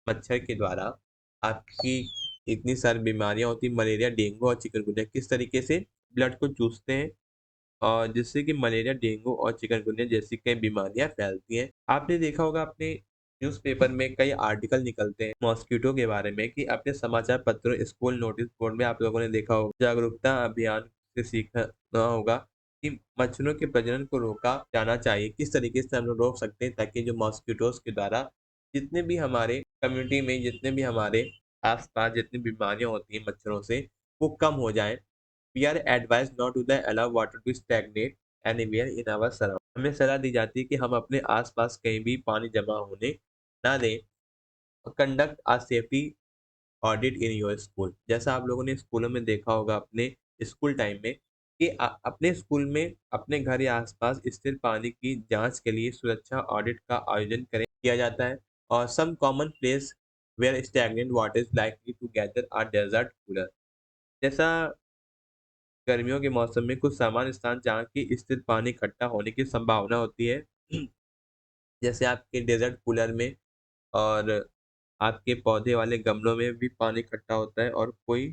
मच्छर के द्वारा आपकी इतनी सारी बीमारियां होती, मलेरिया, डेंगू और चिकनगुनिया किस तरीके से ब्लड को चूसते हैं, और जिससे कि मलेरिया, डेंगू और चिकनगुनिया जैसी कई बीमारियां फैलती हैं। आपने देखा होगा अपने न्यूज़पेपर में कई आर्टिकल निकलते हैं मॉस्किटो के बारे में, कि अपने समाचार पत्रों, स्कूल नोटिस बोर्ड में आप लोगों ने देखा होगा, जागरूकता अभियान से सीखना होगा कि मच्छरों के प्रजनन को रोका जाना चाहिए। किस तरीके से हम लोग रोक सकते हैं ताकि जो मॉस्किटोज के द्वारा जितने भी हमारे कम्युनिटी में, जितने भी हमारे आसपास जितनी बीमारियां होती हैं मच्छरों से, वो कम हो जाएं। We are advised not to allow water to stagnate anywhere in our surroundings. हमें सलाह दी जाती है कि हम अपने आसपास कहीं भी पानी जमा होने ना दें। Conduct a safety audit in your school. जैसा आप लोगों ने स्कूलों में देखा होगा अपने स्कूल टाइम में, कि अपने स्कूल में अपने घर या आसपास स्थिर पानी की जांच के लिए सुरक्षा ऑडिट का आयोजन करें किया जाता है। और some common place where stagnant water is likely to gather are desert cooler. जैसा गर्मियों के मौसम में कुछ सामान्य स्थान जहाँ की स्थिर पानी इकट्ठा होने की संभावना होती है, जैसे आपके डेजर्ट कूलर में, और आपके पौधे वाले गमलों में भी पानी इकट्ठा होता है, और कोई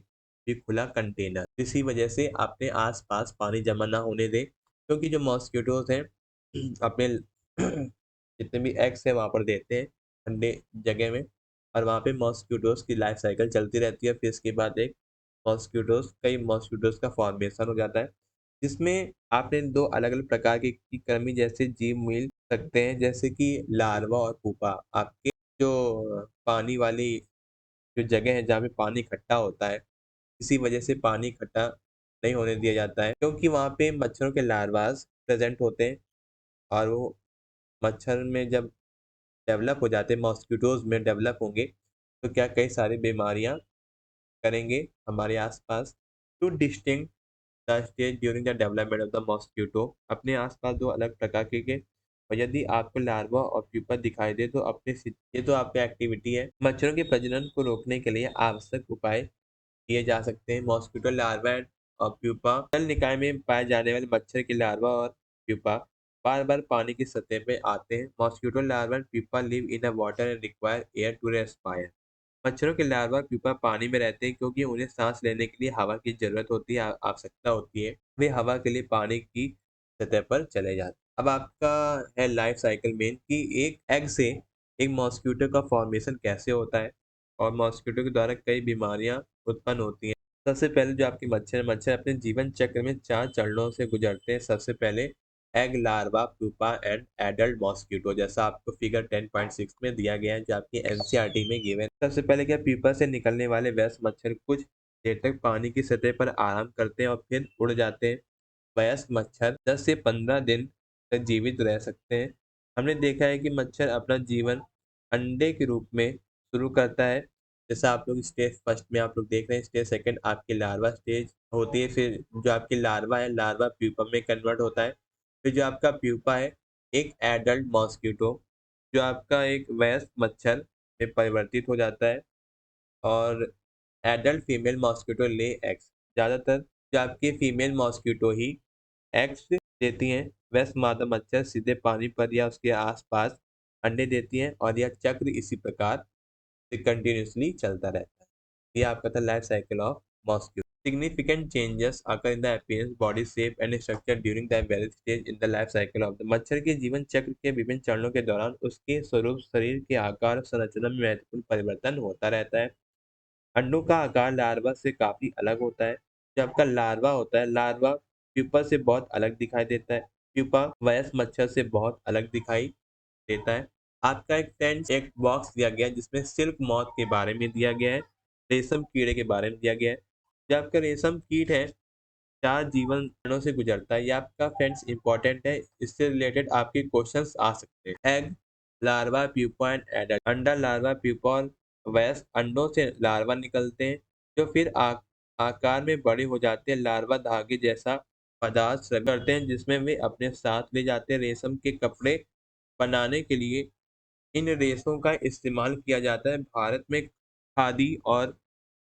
भी खुला कंटेनर। इसी वजह से अपने आसपास पानी जमा ना होने दें, क्योंकि जो मॉस्किटोज हैं अपने जितने भी एग्स हैं वहाँ पर देते हैं ठंडे जगह में, और वहाँ पे मॉस्किटोज की लाइफ साइकिल चलती रहती है। फिर इसके बाद एक मॉस्किटोस कई मॉस्किटोस का फॉर्मेशन हो जाता है, जिसमें आपने दो अलग अलग प्रकार की कृमि जैसे जीव मिल सकते हैं, जैसे कि लार्वा और पुपा। आपके जो पानी वाली जो जगह है जहाँ पे पानी इकट्ठा होता है, इसी वजह से पानी इकट्ठा नहीं होने दिया जाता है, क्योंकि वहाँ पे मच्छरों के लार्वास प्रेजेंट होते हैं। और वो मच्छर में जब डेवलप हो जाते हैं, मॉस्किटोज में डेवलप होंगे, तो क्या कई सारी बीमारियां करेंगे हमारे आसपास। Two distinct the stage during the development of the mosquito, अपने आसपास दो अलग प्रकार के और यदि आपको लार्वा और प्यूपा दिखाई दे तो ये तो आपकी एक्टिविटी है। मच्छरों के प्रजनन को रोकने के लिए आवश्यक उपाय किए जा सकते हैं। मॉस्किटो लार्वा और प्यूपा जल निकाय में पाए जाने वाले मच्छर के लार्वा और प्यूपा बार बार पानी की सतह पर आते हैं। Mosquito larva and pupa live in a water and require air to respire. मच्छरों के लार्वा और प्यूपा पानी में रहते हैं क्योंकि उन्हें सांस लेने के लिए हवा की जरूरत होती है, आवश्यकता होती है। वे हवा के लिए पानी की सतह पर चले जाते हैं। अब आपका है लाइफ साइकिल मेन कि एक एग से एक मॉस्किटो का फॉर्मेशन कैसे होता है और मॉस्किटो के द्वारा कई बीमारियां उत्पन्न होती हैं। सबसे पहले जो आपके मच्छर मच्छर अपने जीवन चक्र में 4 चरणों से गुजरते हैं। सबसे पहले egg, larva, pupa and adult mosquito, जैसा आपको फिगर 10.6 में दिया गया है, जो आपकी एनसीईआरटी में गिवन। सबसे पहले क्या, प्यूपा से निकलने वाले वयस्क मच्छर कुछ देर तक पानी की सतह पर आराम करते हैं और फिर उड़ जाते हैं। वयस्क मच्छर 10 से 15 दिन तक जीवित रह सकते हैं। हमने देखा है कि मच्छर अपना जीवन अंडे के रूप में शुरू करता है। जैसा आप लोग स्टेज फर्स्ट में आप लोग देख रहे हैं, स्टेज सेकंड आपकी लार्वा स्टेज होती है। फिर जो आपकी लार्वा है, लार्वा प्यूपा में कन्वर्ट होता है। फिर जो आपका प्यूपा है, एक एडल्ट मॉस्किटो जो आपका एक वयस्क मच्छर में परिवर्तित हो जाता है। और adult female mosquito lay eggs. ज़्यादातर जो आपकी फीमेल मॉस्किटो ही एग्स देती हैं। वयस्क मादा मच्छर सीधे पानी पर या उसके आसपास अंडे देती हैं और यह चक्र इसी प्रकार से कंटिन्यूसली चलता रहता है। ये आपका था life cycle of mosquito. Significant changes occur in the appearance, body shape and structure during the various stage in the life cycle of the मच्छर के जीवन चक्र के विभिन्न चरणों के दौरान उसके स्वरूप, शरीर के आकार और संरचना में महत्वपूर्ण परिवर्तन होता रहता है। अंडों का आकार लार्वा से काफी अलग होता है। जो आपका लार्वा होता है, लार्वा प्यूपा से बहुत अलग दिखाई देता है। प्यूपा वयस्क मच्छर से बहुत अलग दिखाई देता है। आपका एक बॉक्स दिया गया है जिसमें सिल्क मॉथ के बारे में दिया गया है, रेशम कीड़े के बारे में दिया गया है। जो आपका रेशम कीट है, 4 जीवन चरणों से गुजरता है। ये आपका फ्रेंड्स इंपॉर्टेंट है, इससे रिलेटेड आपके क्वेश्चंस आ सकते हैं। Egg, larva, pupa and adult. अंडा, लार्वा, प्यूपा और वयस्क अंडों से लार्वा निकलते हैं, जो फिर आकार में बड़े हो जाते हैं। लार्वा धागे जैसा पदार्थ स्रावित करते हैं, जिसमें वे अपने साथ ले जाते हैं। रेशम के कपड़े बनाने के लिए इन रेशों का इस्तेमाल किया जाता है। भारत में खादी और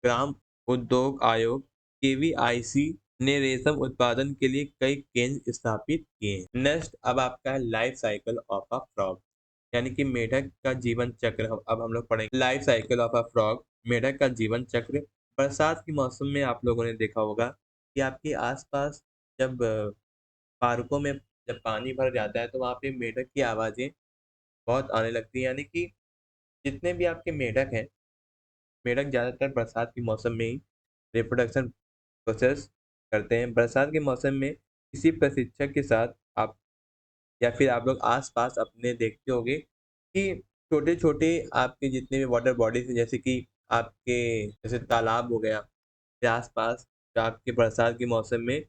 ग्राम उद्योग आयोग केवीआईसी ने रेशम उत्पादन के लिए कई केंद्र स्थापित किए हैं। नेक्स्ट अब आपका है life cycle of a frog, यानी कि मेढक का जीवन चक्र। अब हम लोग पढ़ेंगे life cycle of a frog, मेढक का जीवन चक्र। बरसात के मौसम में आप लोगों ने देखा होगा कि आपके आसपास जब पार्कों में जब पानी भर जाता है तो वहाँ पे मेढक की आवाज़ें बहुत आने लगती है। यानी कि जितने भी आपके मेढक हैं, मेढक ज़्यादातर बरसात के मौसम में ही रिप्रोडक्शन प्रोसेस करते हैं। बरसात के मौसम में किसी प्रशिक्षक के साथ आप या फिर आप लोग आस-पास अपने देखते होंगे कि छोटे-छोटे आपके जितने भी वाटर बॉडीज़ हैं, जैसे कि आपके जैसे तालाब हो गया, के आस-पास जो आपके बरसात के मौसम में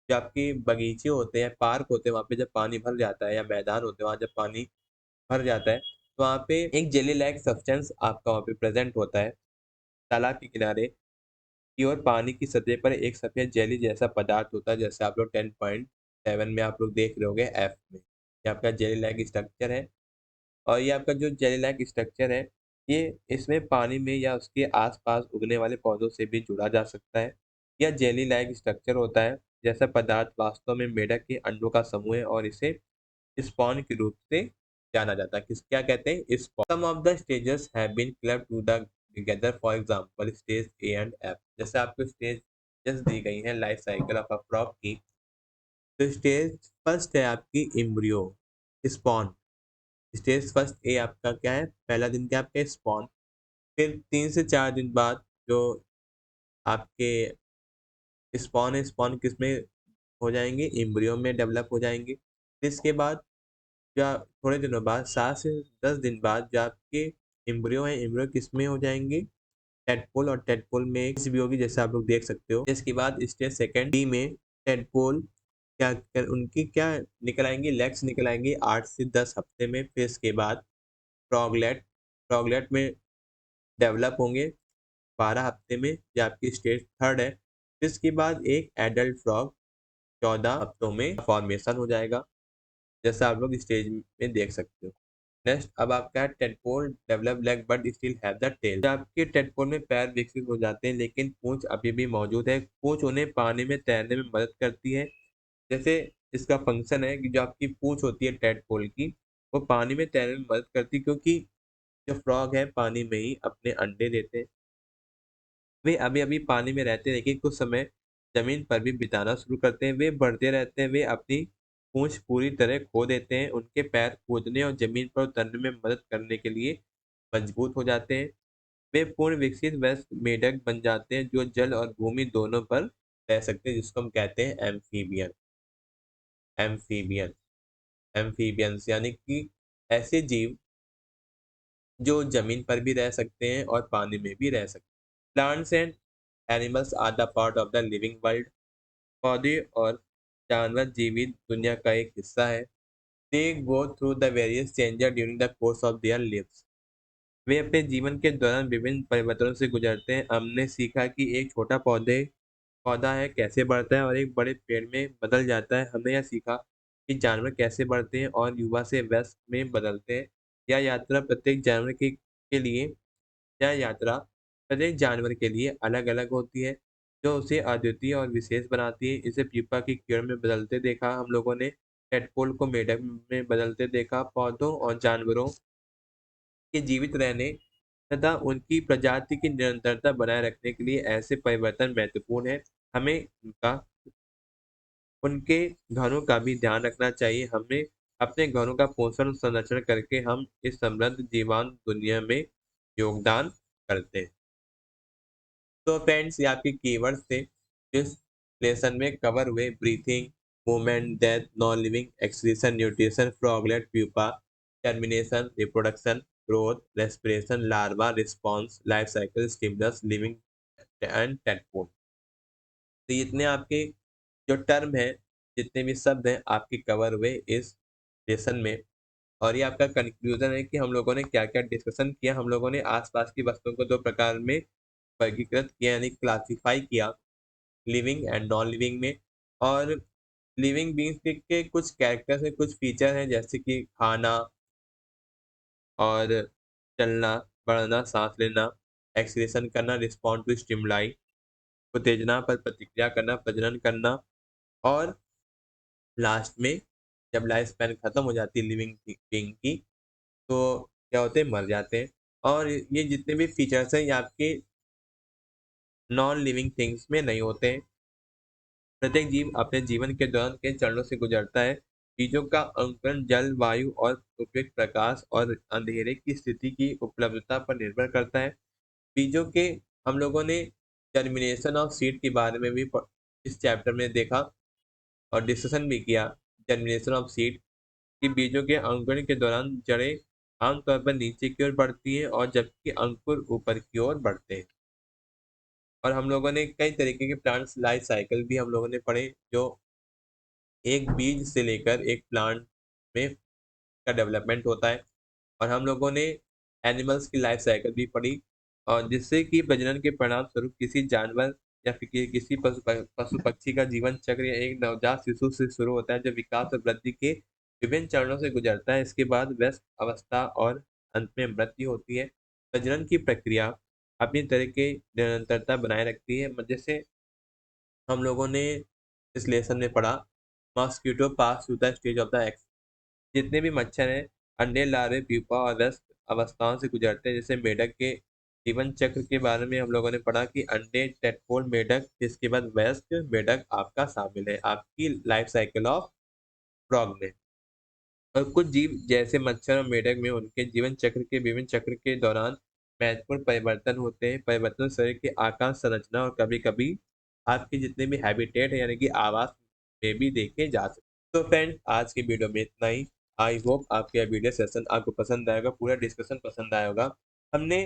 जो आपके बगीचे होते हैं, पार्क होते हैं, वहाँ पे जब पानी भर जाता है या मैदान होते हैं, वहाँ जब पानी भर जाता है, तो वहाँ पे एक जेली लाइक सब्सटेंस आपका वहाँ पे प्रेज़ेंट होता है। तालाब के किनारे की ओर पानी की सतह पर एक सफ़ेद जेली जैसा पदार्थ होता है, जैसे आप लोग 10.7 में आप लोग देख रहे होंगे एफ में। ये आपका जेली लाइक स्ट्रक्चर है और ये आपका जो जेली लाइक स्ट्रक्चर है, ये इसमें पानी में या उसके आस-पास उगने वाले पौधों से भी जुड़ा जा सकता है। यह जेली लाइक स्ट्रक्चर होता है, जैसा पदार्थ वास्तव में मेढक के अंडों का समूह है और इसे स्पॉन के रूप से जाना जाता है। किस क्या कहते हैं? Spawn. Some of the stages have been clubbed together, for example stage A and F. जैसे आपको स्टेजेस दी गई हैं life cycle of a frog की। तो स्टेज फर्स्ट है आपकी embryo, spawn. Stage first A आपका क्या है? पहला दिन क्या है आपका? स्पॉन। फिर 3 से 4 दिन बाद जो आपके स्पॉन किस में हो जाएंगे, एम्ब्रियो में डेवलप हो जाएंगे। इसके बाद या थोड़े दिनों बाद 7 से 10 दिन बाद जो आपके एम्ब्रियो है, एम्ब्रियो किस में हो जाएंगे, टेडपोल, और टेडपोल में किसी भी होगी जैसे आप लोग देख सकते हो। इसके बाद स्टेज सेकेंड डी में टेडपोल उनकी क्या निकल आएंगी, लेग्स निकल आएंगी 8 से 10 हफ्ते में। फिर इसके बाद फ्रॉगलेट, फ्रॉगलेट में डेवलप होंगे 12 हफ्ते में, जो आपकी स्टेज थर्ड है। फिर इसके बाद एक एडल्ट फ्रॉग 14 हफ्तों में फॉर्मेशन हो जाएगा, जैसा आप लोग स्टेज में देख सकते हो। नेक्स्ट अब आपका tadpole develop leg but still have the tail. आपके टेडपोल में पैर विकसित हो जाते हैं लेकिन पूंछ अभी भी मौजूद है। पूंछ उन्हें पानी में तैरने में मदद करती है। जैसे इसका फंक्शन है कि जो आपकी पूंछ होती है टेडपोल की, वो पानी में तैरने में मदद करती है, क्योंकि जो फ्रॉग है पानी में ही अपने अंडे देते हैं। वे अभी अभी पानी में रहते हैं लेकिन कुछ समय जमीन पर भी बिताना शुरू करते हैं। वे बढ़ते रहते हैं, वे अपनी पूंछ पूरी तरह खो देते हैं। उनके पैर कूदने और जमीन पर उतरने में मदद करने के लिए मजबूत हो जाते हैं। वे पूर्ण विकसित वयस्क मेढक बन जाते हैं जो जल और भूमि दोनों पर रह सकते हैं, जिसको हम कहते हैं एम्फीबियन। एम्फीबियन एम्फीबियंस यानी कि ऐसे जीव जो जमीन पर भी रह सकते हैं और पानी में भी रह सकते हैं। Plants and animals are the part of the living world. पौधे और जानवर जीवित दुनिया का एक हिस्सा है। They go through the various changes during the course of their lives. वे अपने जीवन के दौरान विभिन्न परिवर्तनों से गुजरते हैं। हमने सीखा कि एक छोटा पौधा है कैसे बढ़ता है और एक बड़े पेड़ में बदल जाता है। हमने यह सीखा कि जानवर कैसे बढ़ते हैं और युवा से वयस्क में बदलते हैं। यह यात्रा प्रत्येक जानवर के लिए यह यात्रा प्रत्येक जानवर के लिए अलग अलग होती है, जो उसे अद्वितीय और विशेष बनाती है। इसे प्यूपा की कीड़ में बदलते देखा हम लोगों ने, टेडपोल को मेढक में बदलते देखा। पौधों और जानवरों के जीवित रहने तथा उनकी प्रजाति की निरंतरता बनाए रखने के लिए ऐसे परिवर्तन महत्वपूर्ण है। हमें उनके घरों का भी ध्यान रखना चाहिए। हमें अपने घरों का पोषण संरक्षण करके हम इस समृद्ध जीवांत दुनिया में योगदान करते हैं। तो फ्रेंड्स ये आपके कीवर्ड्स थे इस लेसन में कवर हुए। Breathing, movement, death, non living, excretion, nutrition, froglet, pupa, termination, reproduction, growth, respiration, larva, response, life cycle, stimulus, living and tadpole. तो जितने आपके जो टर्म है, जितने भी शब्द हैं आपके कवर हुए इस लेसन में। और ये आपका कंक्लूजन है कि हम लोगों ने क्या क्या डिस्कशन किया। हम लोगों ने आसपास की वस्तुओं को 2 प्रकार में वर्गीकृत किया यानी क्लासिफाई किया, लिविंग एंड नॉन लिविंग में। और लिविंग बींग्स के कुछ कैरेक्टर्स हैं, कुछ फीचर हैं, जैसे कि खाना और चलना, बढ़ना, सांस लेना, एक्सक्रीशन करना, रिस्पॉन्ड टू स्टिमुलाई, उत्तेजना पर प्रतिक्रिया करना, प्रजनन करना, और लास्ट में जब लाइफ स्पैन खत्म हो जाती है लिविंग बींग की, तो क्या होते हैं, मर जाते हैं। और ये जितने भी फीचर्स हैं ये आपके नॉन लिविंग थिंग्स में नहीं होते हैं। प्रत्येक जीव अपने जीवन के दौरान कई चरणों से गुजरता है। बीजों का अंकुरण जल, वायु और उपयुक्त प्रकाश और अंधेरे की स्थिति की उपलब्धता पर निर्भर करता है। बीजों के हम लोगों ने जर्मिनेशन ऑफ सीड के बारे में भी इस चैप्टर में देखा और डिस्कशन भी किया। जर्मिनेशन ऑफ सीड कि बीजों के अंकुरण के दौरान जड़ें आमतौर पर नीचे की ओर बढ़ती हैं और जबकि अंकुर ऊपर की ओर बढ़ते हैं। और हम लोगों ने कई तरीके के प्लांट्स लाइफ साइकिल भी हम लोगों ने पढ़े, जो एक बीज से लेकर एक प्लांट में का डेवलपमेंट होता है। और हम लोगों ने एनिमल्स की लाइफ साइकिल भी पढ़ी, और जिससे कि प्रजनन के परिणाम स्वरूप किसी जानवर या फिर किसी पशु पक्षी का जीवन चक्र या एक नवजात शिशु से शुरू होता है, जो विकास और वृद्धि के विभिन्न चरणों से गुजरता है। इसके बाद वयस्क अवस्था और अंत में मृत्यु होती है। प्रजनन की प्रक्रिया अपनी तरह की निरंतरता बनाए रखती है। जैसे हम लोगों ने इस लेसन में पढ़ा, mosquito pass through the stage of the x. जितने भी मच्छर हैं अंडे, लार्वे, प्यूपा और वयस्क अवस्थाओं से गुजरते हैं। जैसे मेढक के जीवन चक्र के बारे में हम लोगों ने पढ़ा कि अंडे, टेडपोल, मेढक, इसके बाद वयस्क मेढक आपका शामिल है आपकी लाइफ साइकिल ऑफ फ्रॉग में। और कुछ जीव जैसे मच्छर और मेढक में उनके जीवन चक्र के विभिन्न चक्र के दौरान महत्वपूर्ण परिवर्तन होते हैं। परिवर्तन शरीर के आकार, संरचना और कभी-कभी आपके जितने भी हैबिटेट है यानी कि आवास में भी देखे जा सकते हैं। तो फ्रेंड्स आज की वीडियो में इतना ही। आई होप आपके यह वीडियो सेशन आपको पसंद आएगा, पूरा डिस्कशन पसंद आया होगा। हमने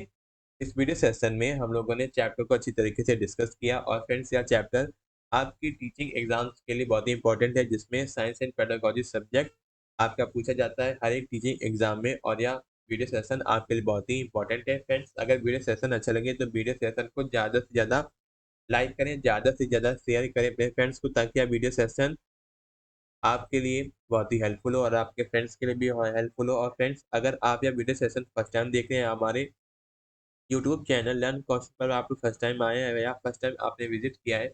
इस वीडियो सेशन में हम लोगों ने चैप्टर को अच्छी तरीके से डिस्कस किया और फ्रेंड्स यह चैप्टर आपकी टीचिंग एग्जाम्स के लिए बहुत ही इंपॉर्टेंट है, जिसमें साइंस एंड पेडागोजी सब्जेक्ट आपका पूछा जाता है हर एक टीचिंग एग्जाम में और यह वीडियो सेशन आपके लिए बहुत ही इंपॉर्टेंट है। फ्रेंड्स अगर वीडियो सेशन अच्छा लगे तो वीडियो सेशन को ज़्यादा से ज़्यादा लाइक करें, ज़्यादा से ज़्यादा शेयर करें अपने फ्रेंड्स को, ताकि यह वीडियो सेशन आपके लिए बहुत ही हेल्पफुल हो और आपके फ्रेंड्स के लिए भी हेल्पफुल हो। और फ्रेंड्स अगर आप यह वीडियो सेशन फर्स्ट टाइम देख रहे हैं हमारे यूट्यूब चैनल लर्न कौशल पर, आप लोग फर्स्ट टाइम आए हैं या फर्स्ट टाइम आपने विजिट किया है,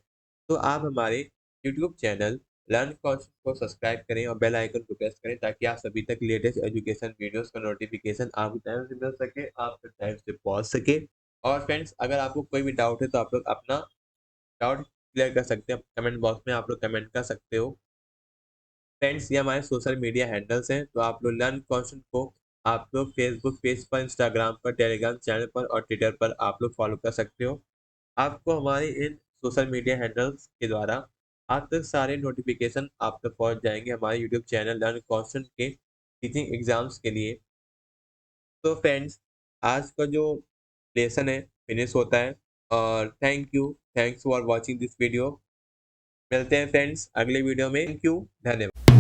तो आप हमारे यूट्यूब चैनल लर्न कौशल को सब्सक्राइब करें और बेल आइकन को प्रेस करें, ताकि आप सभी तक लेटेस्ट एजुकेशन वीडियोस का नोटिफिकेशन आपको टाइम से मिल सके, आप तक टाइम से पहुंच सके। और फ्रेंड्स अगर आपको कोई भी डाउट है तो आप लोग अपना डाउट क्लियर कर सकते हैं, कमेंट बॉक्स में आप लोग कमेंट कर सकते हो। फ्रेंड्स ये हमारे सोशल मीडिया हैंडल्स हैं, तो आप लोग लर्न कौशल को आप लोग फेसबुक पेज पर, इंस्टाग्राम पर, टेलीग्राम चैनल पर और ट्विटर पर आप लोग फॉलो कर सकते हो। आपको हमारे इन सोशल मीडिया हैंडल्स के द्वारा आप तक सारे नोटिफिकेशन आप तक पहुंच जाएंगे हमारे यूट्यूब चैनल लर्न कौशल के टीचिंग एग्जाम्स के लिए। तो फ्रेंड्स आज का जो लेसन है फिनिश होता है और thanks for watching this video. मिलते हैं फ्रेंड्स अगले वीडियो में। थैंक यू, धन्यवाद।